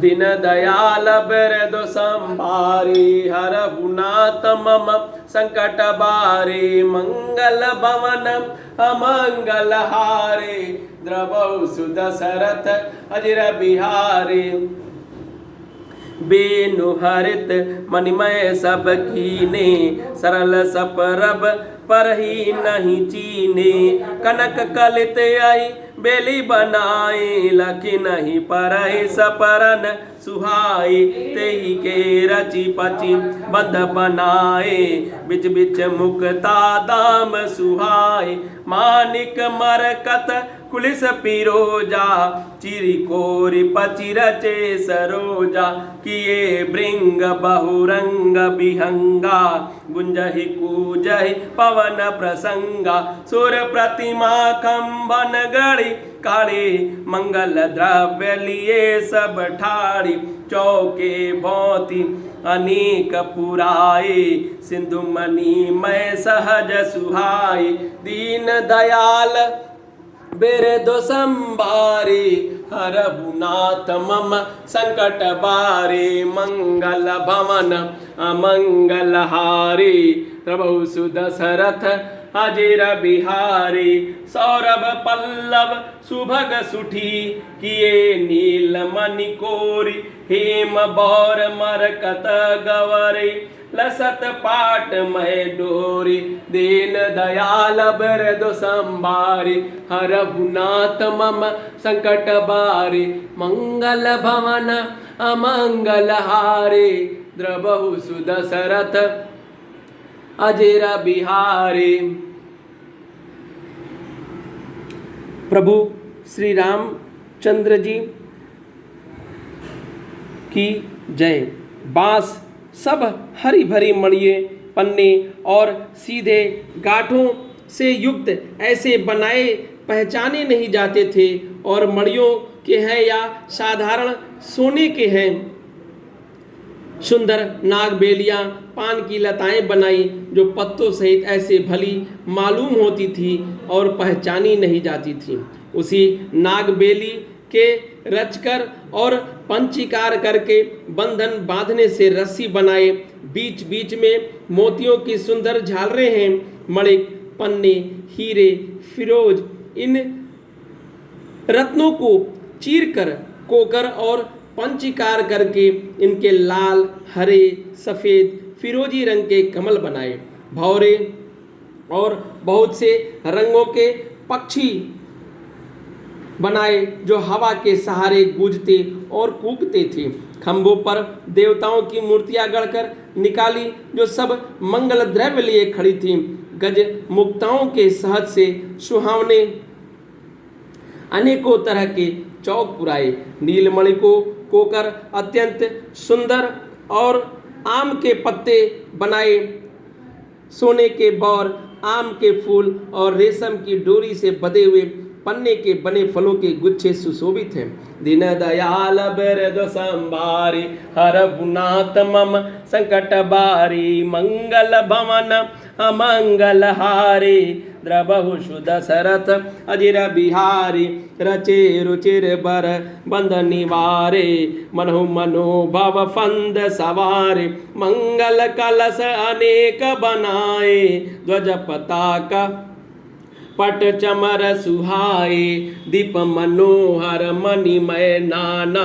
दीन दयाल बिरदु संभारी हरहु नाथ मम संकट बारे मंगल भवन अमंगल हारे द्रवहु सुदशरथ अजिर बिहारी बेनु हरित मणिमय सब कीने सरल सपरब पर ही नहीं चीने कनक कलित आई बेली बनाए लखी नहीं पर सपरन सुहाई तेही के रची पची बंध बनाए बिच बिच मुक्ता दाम सुहाई मानिक मरकत कुलिस पिरोजा चिरी कोरि पचि रचे सरोजा किए भृंग बहुरंग विहंगा गुंजहि कूजहि पवन प्रसंगा सुर प्रतिमा खंबन गढ़ी काढ़ी मंगल द्रव्य लिए सब ठाड़ी चौके भौती अनेक पुराए सिंधु मणि मय सहज सुहाई दीन दयाल बिरदु संभारी हरहु नाथ मम संकट बारे मंगल भवन अमंगल हारी प्रभु सुदशरथ अजिर बिहारी सौरभ पल्लव सुभग सुठी किए नील मणि कोरी हेम बौर मरकत गवरी लसत पाट मय डोरी दीन दयाल बिरदु संभारी हरहु नाथ मम संकट बारी मंगल भवन अमंगल हारी द्रवहु सुदशरथ अजिर बिहारी। प्रभु श्री रामचंद्र जी की जय। बांस सब हरी भरी मणिये पन्ने और सीधे गांठों से युक्त ऐसे बनाए पहचाने नहीं जाते थे और मणियों के हैं या साधारण सोने के हैं। सुंदर नागबेलियां पान की लताएं बनाई जो पत्तों सहित ऐसे भली मालूम होती थी और पहचानी नहीं जाती थी। उसी नागबेली के रचकर और पंचीकार करके बंधन बांधने से रस्सी बनाए, बीच बीच में मोतियों की सुंदर झालरें हैं। मणिक पन्ने हीरे फिरोज इन रत्नों को चीरकर कोकर और पंचीकार करके इनके लाल हरे सफेद फिरोजी रंग के कमल बनाए। भौरे और बहुत से रंगों के पक्षी बनाए जो हवा के सहारे गूंजते और कूकते थे। खंभों पर देवताओं की मूर्तियां गढ़कर निकाली जो सब मंगल द्रव्य लिए खड़ी थी। गज मुक्ताओं के सहज से सुहावने अनेकों तरह के चौक पुराए। नीलमणि को कोकर अत्यंत सुंदर और आम के पत्ते बनाए। सोने के बौर आम के फूल और रेशम की डोरी से बंधे हुए पन्ने के बने फलों के गुच्छे सुशोभित हैं। दीन दयाल बिरदु संभारी हरहु नाथ मम संकट बारी मंगल भवन अमंगल हारी द्रवहु सुदशरथ अजिर बिहारी रचे रुचिर बर बंध निवारे मनहु मनोभव फंद सवारे मंगल कलश अनेक बनाए ध्वज पताका पट चमर सुहाए दीप मनोहर मणिमय नाना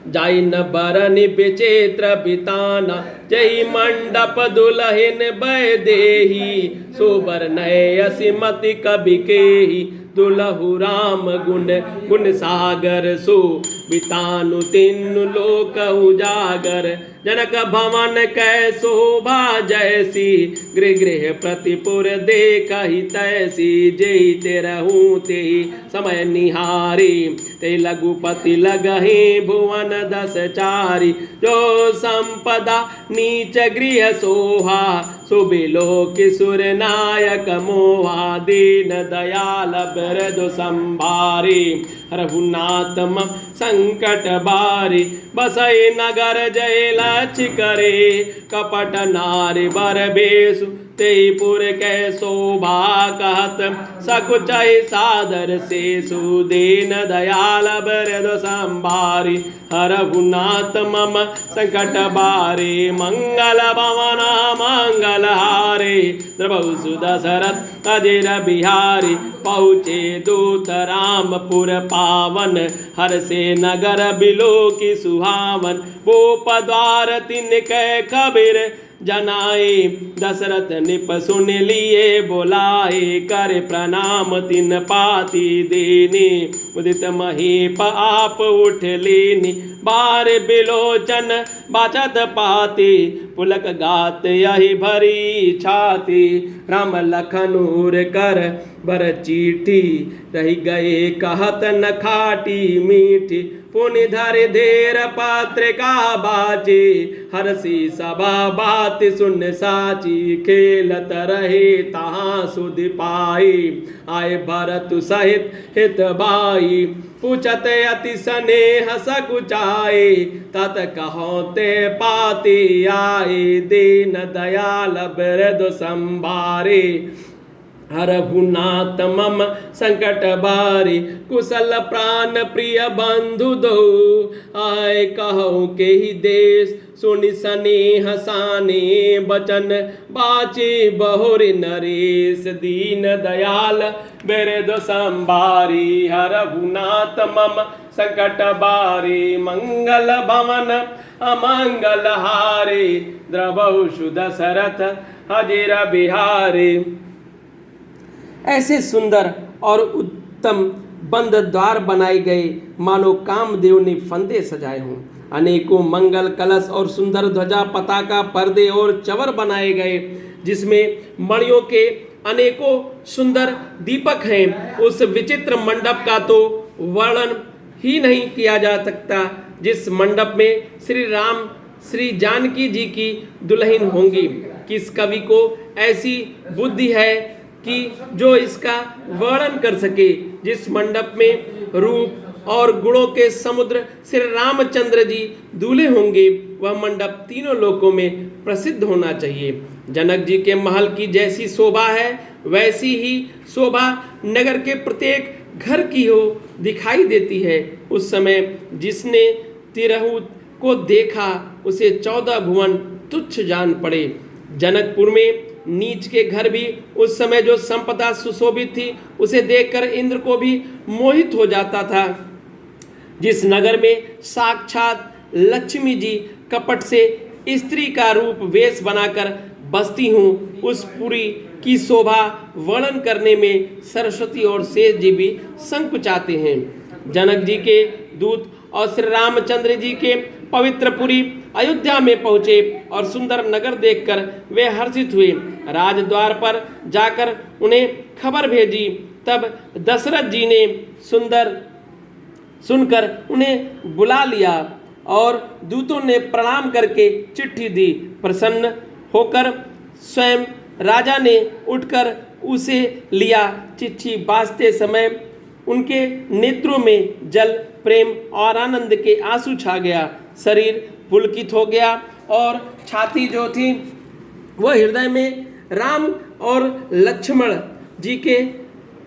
जाइन बरन विचित्र बिताना जय मंडप दुल्हन बै देही सोबर नय सिमति कवि केही दुलहु राम गुण गुण सागर सो बितानु तीन लोक उजागर जनक भवन कै शोभा जैसी गृह गृह प्रतिपुर देखहि तैसी जेहि तेरहूँ तेहि समय निहारी ते लघुपति लगहि भुवन दस चारी जो संपदा नीच गृह सोहा सुबिलो किशोर नायक मोहा दीन दयाल बिरदु संभारी हरहु नाथ मम संकट बारी बसई नगर जय लक्ष्य करे कपट नारी बर बेसु ते पुर कै शोभा कहत सकुचहि सादर से सुदीन दयाल बिरद संभारी हरहु नाथ मम संकट बारे मंगल भवन मंगल हारे द्रवहु सुदशरथ अजिर बिहारी पहुँचे दूत रामपुर पावन हर से नगर बिलो की सुहावन भूप द्वार तिनकै कबीर जनाए दशरथ निप सुन लिए बोलाए कर प्रणाम तिन पाती देने उदित महीप आप उठ लेनी बार बिलोचन बाचत पाती पुलक गात यही भरी छाती राम लखन उर कर बर चीठी रह गए कहत न खाटी मीठी पुनि धर धेर पत्रिका बाचे हरसी सभा बात सुन साची खेलत रहे तहाँ सुध पाई आए भरत सहित हित बाई पूछत अति स्नेह सकुचाए तत कहो ते पाते आए दीन दयाल बिरद संभारे हरहु नाथ मम संकट बारी कुशल प्राण प्रिय बंधु दो आए कहो के ही देश सुनि स्नेह साने बचन बाचे बहुरि नरेश दीन दयाल बिरद संभारी हरहु नाथ मम संकट बारी मंगल भवन अमंगल हारे द्रवहु दशरथ अजिर बिहारी। ऐसे सुंदर और उत्तम बंद द्वार बनाए गए मानो कामदेव ने फंदे सजाए हों। अनेकों मंगल कलश और सुंदर ध्वजा पताका पर्दे और चवर बनाए गए जिसमें मणियों के अनेकों सुंदर दीपक हैं। उस विचित्र मंडप का तो वर्णन ही नहीं किया जा सकता जिस मंडप में श्री राम श्री जानकी जी की दुल्हन होंगी। किस कवि को ऐसी बुद्धि है कि जो इसका वर्णन कर सके। जिस मंडप में रूप और गुणों के समुद्र श्री रामचंद्र जी दूल्हे होंगे वह मंडप तीनों लोकों में प्रसिद्ध होना चाहिए। जनक जी के महल की जैसी शोभा है वैसी ही शोभा नगर के प्रत्येक घर की हो दिखाई देती है। उस समय जिसने तिरहुत को देखा उसे 14 भुवन तुच्छ जान पड़े। जनकपुर में नीच के घर भी उस समय जो संपदा सुशोभित थी उसे देखकर इंद्र को भी मोहित हो जाता था। जिस नगर में साक्षात लक्ष्मी जी कपट से स्त्री का रूप वेश बनाकर बसती हूँ उस पुरी की शोभा वर्णन करने में सरस्वती और शेष जी भी संकुचाते हैं। जनक जी के दूत और श्री रामचंद्र जी के पवित्र पुरी अयोध्या में पहुँचे और सुंदर नगर देखकर वे हर्षित हुए। राजद्वार पर जाकर उन्हें खबर भेजी। तब दशरथ जी ने सुनकर उन्हें बुला लिया और दूतों ने प्रणाम करके चिट्ठी दी। प्रसन्न होकर स्वयं राजा ने उठकर उसे लिया। चिट्ठी बाजते समय उनके नेत्रों में जल प्रेम और आनंद के आंसू छा गया। शरीर पुलकित हो गया और छाती जो थी वह हृदय में राम और लक्ष्मण जी के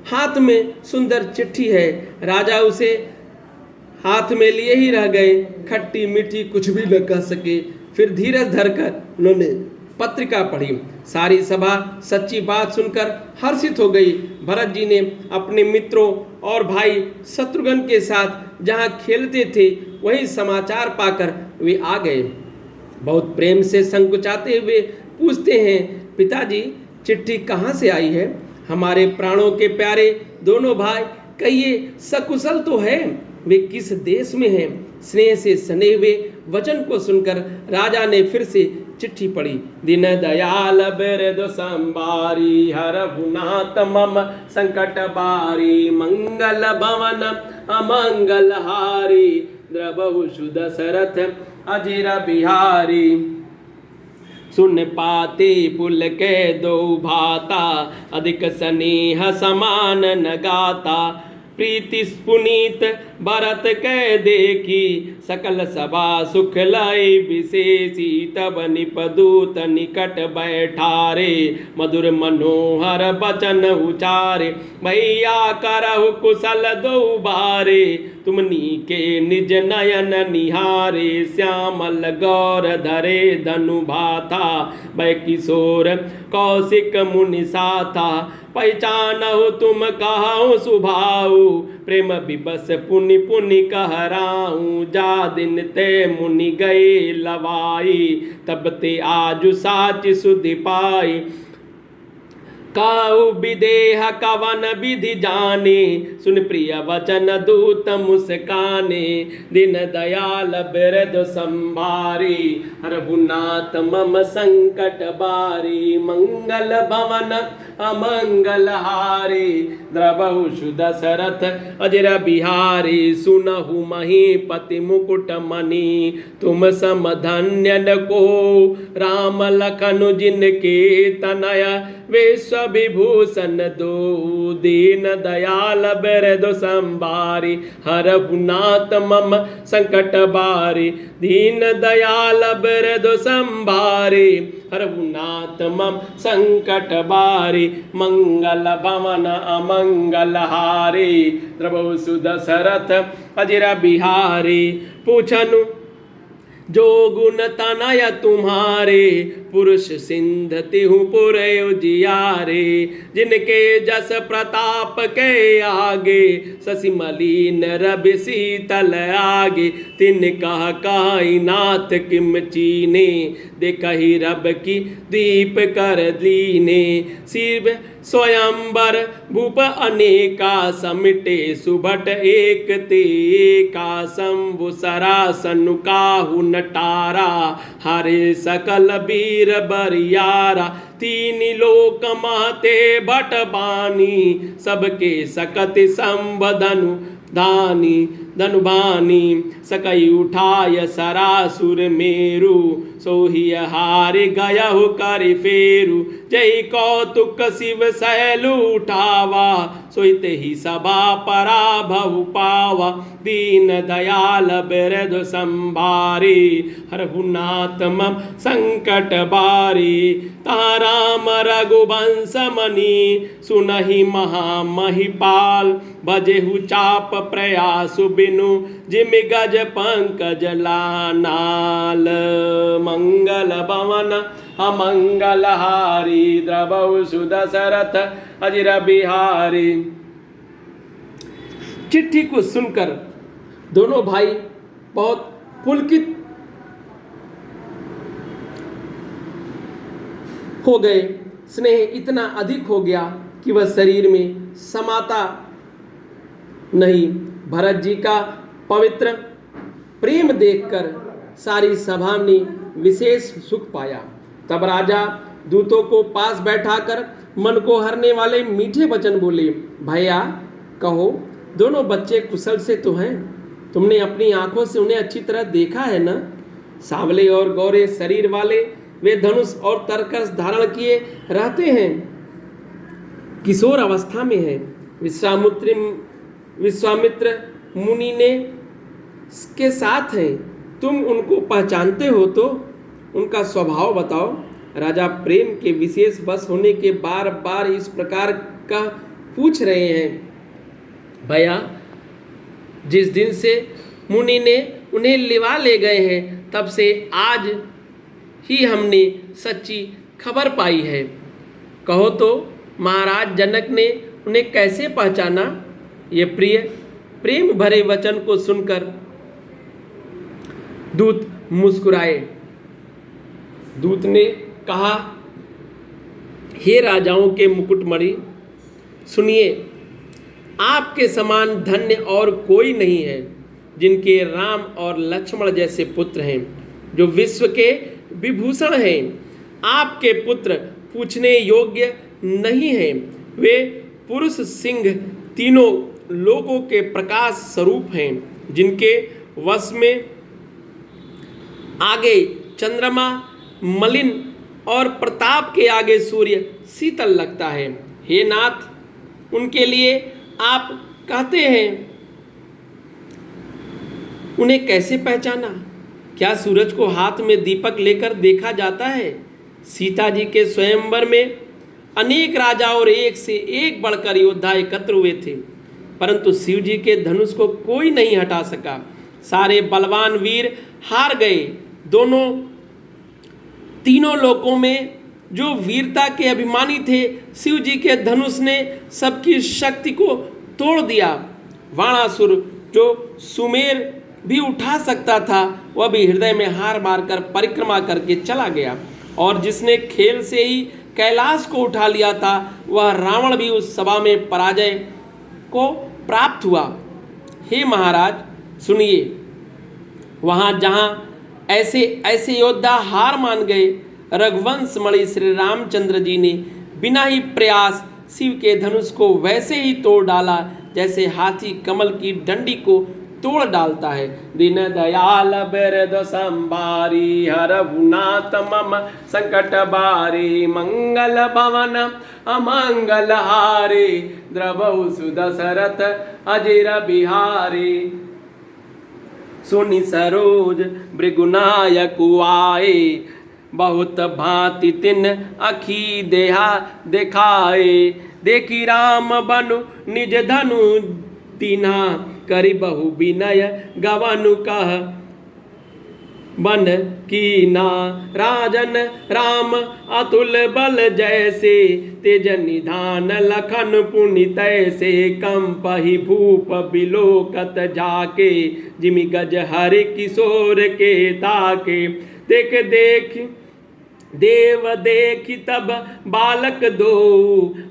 हाथ में सुंदर चिट्ठी है। राजा उसे हाथ में लिए ही रह गए। खट्टी मीठी कुछ भी न कह सके। फिर धीरज धरकर उन्होंने पत्रिका पढ़ी। सारी सभा सच्ची बात सुनकर हर्षित हो गई। भरत जी ने अपने मित्रों और भाई शत्रुघ्न के साथ जहाँ खेलते थे वही समाचार पाकर वे आ गए। बहुत प्रेम से संकुचाते हुए पूछते हैं, पिताजी चिट्ठी कहाँ से आई है? हमारे प्राणों के प्यारे दोनों भाई कहिए सकुशल तो है, वे किस देश में हैं? स्नेह से सने हुए वचन को सुनकर राजा ने फिर से चिट्ठी पढ़ी। दीन दयाल बिरद संभारी हरहु नाथ मम संकट बारी मंगल भवन अमंगल हारी द्रवहु दशरथ अजिर बिहारी। सुन पाते पुल के दो भाता अधिक स्नेह समान न गाता प्रीति पुनीत भरत कह देखी, सकल सभा सुख लय विशेषी। तब निपदूत निकट बैठारे, मधुर मनोहर बचन उचारे। भैया करहु कुशल दो बारे, तुमनी के निज नयन निहारे। श्यामल गौर धरे धनु भाता, वै किशोर कौशिक मुनि साथा। पहचानहु तुम कहाऊ सुभाऊ, प्रेम विबस पुनि पुनि कहराऊं। जा दिन ते मुनि गए लवाई, तब ते आजु साच सुधि पाई। काऊ विदेह कवन विधि जाने, सुन प्रिय वचन दूत मुस्काने। दिन दयाल बिरद संभारी, हरहु नाथ मम संकट बारी। मंगल भवन अमंगल हारी, द्रवहु सुदशरथ अजर बिहारी। सुनहु महीपति मुकुट मणि, तुम सम धन्य न को। राम लखन जिनके तनय, विश्व विभूषण दो। दीन दयाल बिरद संभारी, हरहु नाथ मम संकट बारी। दीन दयाल बिरद संभारी, हरहु नाथ मम संकट बारी। मंगल भवन अमंगल हारी, द्रवहु सुदशरथ अजर बिहारी। पूछनु जो गुण तनय तुम्हारे, पुरुष सिंध तिहु पुर उजियारे। जिनके जस प्रताप के आगे, शशि मलिन रवि शीतल आगे। तिन कह काई नाथ किम चीने, देखहि रब की दीप कर दीने। शिव स्वयंवर भूप अनेका, समिटे सुभट एक ते एका। शंभु सरासन काहू नटारा, हरे सकल वीर बरियारा। तीन लोक महते भट बानी, सबके सकति संबधनु दानी। धनुबानी सकई उठाय सरासुर मेरु, सोहि हारि गयहु करि फेरु। जय कौतुक शिव सैल उठावा, सोई ही सभा पराभव पावा। दीन दयाल बिरद संभारी, हरहु नाथ मम संकट बारी। ताराम रघुवंश मणि, सुनहि महामहिपाल। भजेहु चाप प्रयासु बिनु, जिमि गज पंकज लानाल। मंगल भवन अमंगल हारी, द्रवहु सुदशरथ अजर बिहारी। चिट्ठी को सुनकर दोनों भाई बहुत पुलकित हो गए। स्नेह इतना अधिक हो गया कि वह शरीर में समाता नहीं। भरत जी का पवित्र प्रेम देखकर सारी सभा ने विशेष सुख पाया। तब राजा दूतों को पास बैठाकर मन को हरने वाले मीठे वचन बोले। भैया कहो, दोनों बच्चे कुशल से तो हैं? तुमने अपनी आंखों से उन्हें अच्छी तरह देखा है ना? सांवले और गौरे शरीर वाले, वे धनुष और तरकस धारण किए रहते हैं, किशोर अवस्था में है। विश्वामित्र मुनि ने के साथ हैं। तुम उनको पहचानते हो तो उनका स्वभाव बताओ। राजा प्रेम के विशेष वश होने के बार बार इस प्रकार का पूछ रहे हैं। भैया, जिस दिन से मुनि ने उन्हें लिवा ले गए हैं, तब से आज ही हमने सच्ची खबर पाई है। कहो तो महाराज जनक ने उन्हें कैसे पहचाना? ये प्रेम भरे वचन को सुनकर दूत मुस्कुराए। दूत ने कहा, हे राजाओं के मुकुटमणि, सुनिए, आपके समान धन्य और कोई नहीं है, जिनके राम और लक्ष्मण जैसे पुत्र हैं, जो विश्व के विभूषण हैं। आपके पुत्र पूछने योग्य नहीं हैं। वे पुरुष सिंह तीनों लोकों के प्रकाश स्वरूप हैं, जिनके वश में आगे चंद्रमा मलिन और प्रताप के आगे सूर्य शीतल लगता है। हे नाथ, उनके लिए आप कहते हैं उन्हें कैसे पहचाना? क्या सूरज को हाथ में दीपक लेकर देखा जाता है? सीता जी के स्वयंवर में अनेक राजा और एक से एक बढ़कर योद्धा एकत्र हुए थे, परंतु शिव जी के धनुष को कोई नहीं हटा सका। सारे बलवान वीर हार गए। तीनों लोकों में जो वीरता के अभिमानी थे, शिव जी के धनुष ने सबकी शक्ति को तोड़ दिया। वाणासुर जो सुमेर भी उठा सकता था, वह भी हृदय में हार मारकर परिक्रमा करके चला गया। और जिसने खेल से ही कैलाश को उठा लिया था, वह रावण भी उस सभा में पराजय को प्राप्त हुआ। हे महाराज सुनिए, वहाँ जहाँ ऐसे ऐसे योद्धा हार मान गए, रघुवंश मणि श्री रामचंद्र जी ने बिना ही प्रयास शिव के धनुष को वैसे ही तोड़ डाला जैसे हाथी कमल की डंडी को तोड़ डालता है। दीन दयाल बिरद संभारी हरहुनाथ मम संकट बारी मंगल भवन अमंगल हारी द्रवहु सुदशरथ अजिर बिहारी। सुनि सरोज भृगुनायक आए बहुत भांति तिन अखी देहा दिखाए। देखी राम बनु निज धनु दीना करी बहु विनय गवनु कह बन कीना। राजन राम अतुल बल जैसे तेज निधान लखन पुनि तैसे। कंपहि भूप बिलोकत जाके जिमि गज हरि किशोर के ताके। देख देख देव देखी तब बालक दो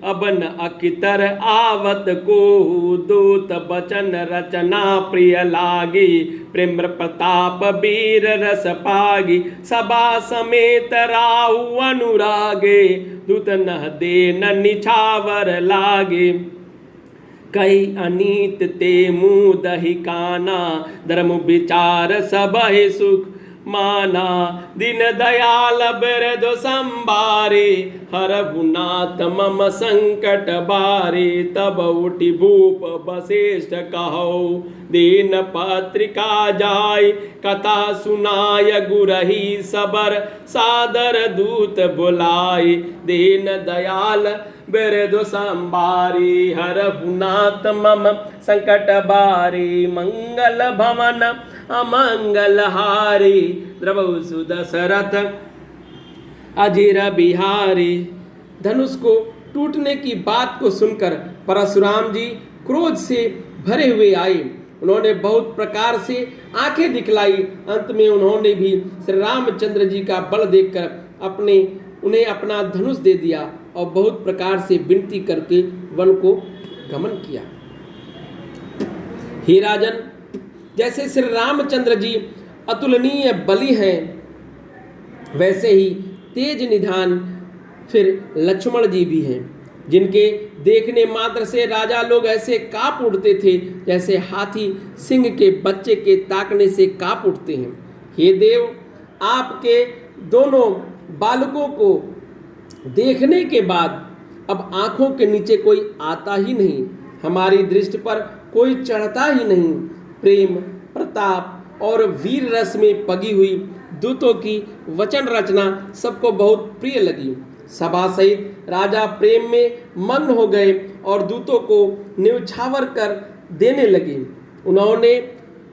अबन अकितर आवत को। दूत बचन रचना प्रिय लागी प्रेम प्रताप वीर रस पागी। सभा समेत राहु अनुरागे दूत नह दे न निछावर लागे। कई अनीत ते मुँह दही काना धर्म विचार सबहि सुख माना। दीन दयाल बिरद संभारे हरहुनाथ मम संकट बारे। तब उठि भूप वशिष्ठ कहो दीन पत्रिका जाय। कथा सुनाय गुरही सबर सादर दूत बुलाय। दीन दयाल बिरद संभारी हरहुनाथ मम संकट बारी। मंगल भवन अमंगल हारी द्रवहु सुदशरथ अजिर बिहारी। धनुष को टूटने की बात को सुनकर परशुराम जी क्रोध से भरे हुए आए। उन्होंने बहुत प्रकार से आंखें दिखलाई। अंत में उन्होंने भी श्री रामचंद्र जी का बल देखकर उन्हें अपना धनुष दे दिया और बहुत प्रकार से विनती करके वन को गमन किया। हे राजन, जैसे श्री रामचंद्र जी अतुलनीय बली हैं, वैसे ही तेज निधान फिर लक्ष्मण जी भी हैं, जिनके देखने मात्र से राजा लोग ऐसे कांप उठते थे जैसे हाथी सिंह के बच्चे के ताकने से कांप उठते हैं। हे देव, आपके दोनों बालकों को देखने के बाद अब आंखों के नीचे कोई आता ही नहीं, हमारी दृष्टि पर कोई चढ़ता ही नहीं। प्रेम प्रताप और वीर रस में पगी हुई दूतों की वचन रचना सबको बहुत प्रिय लगी। सभा सहित राजा प्रेम में मग्न हो गए और दूतों को न्यौछावर कर देने लगे। उन्होंने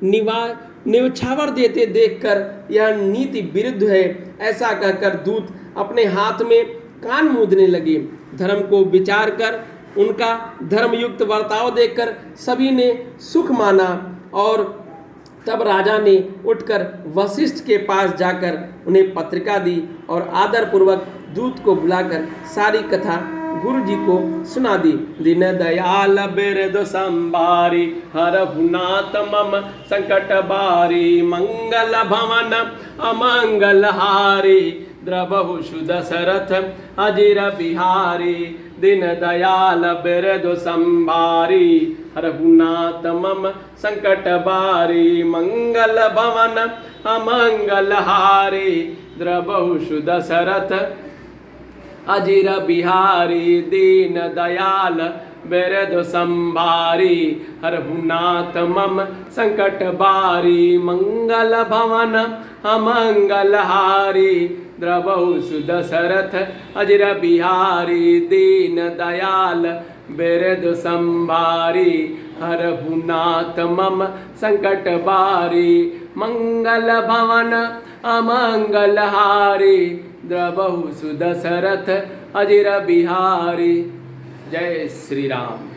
न्यौछावर देते देखकर यह नीति विरुद्ध है ऐसा कहकर दूत अपने हाथ में कान मूंदने लगे। धर्म को विचार कर उनका धर्मयुक्त वर्ताव देखकर सभी ने सुख माना और तब राजा ने उठकर वशिष्ठ के पास जाकर उन्हें पत्रिका दी और आदरपूर्वक दूत को बुलाकर सारी कथा गुरु जी को सुना दी। दीन दयाल बिरद संभारी हरहुनाथ मम संकट बारी। मंगल भवन अमंगल हारी द्रवहु सुदशरथ अजिर बिहारी। दीन दयाल बिरद संभारी हरहुनाथ मम संकट बारी। मंगल भवन अमंगल हारी द्रवहु सुदशरथ अजिर बिहारी। दीन दयाल बिरधु संभारी हरहु नाथ मम संकट बारी मंगल भवन अमंगल हारी द्रवहु सुदशरथ अजर बिहारी दीन दयाल बिरधु संभारी हरहु नाथ मम संकट बारी मंगल भवन अमंगल हारी द्रवहु सुदशरथ अजर बिहारी। जय श्री राम।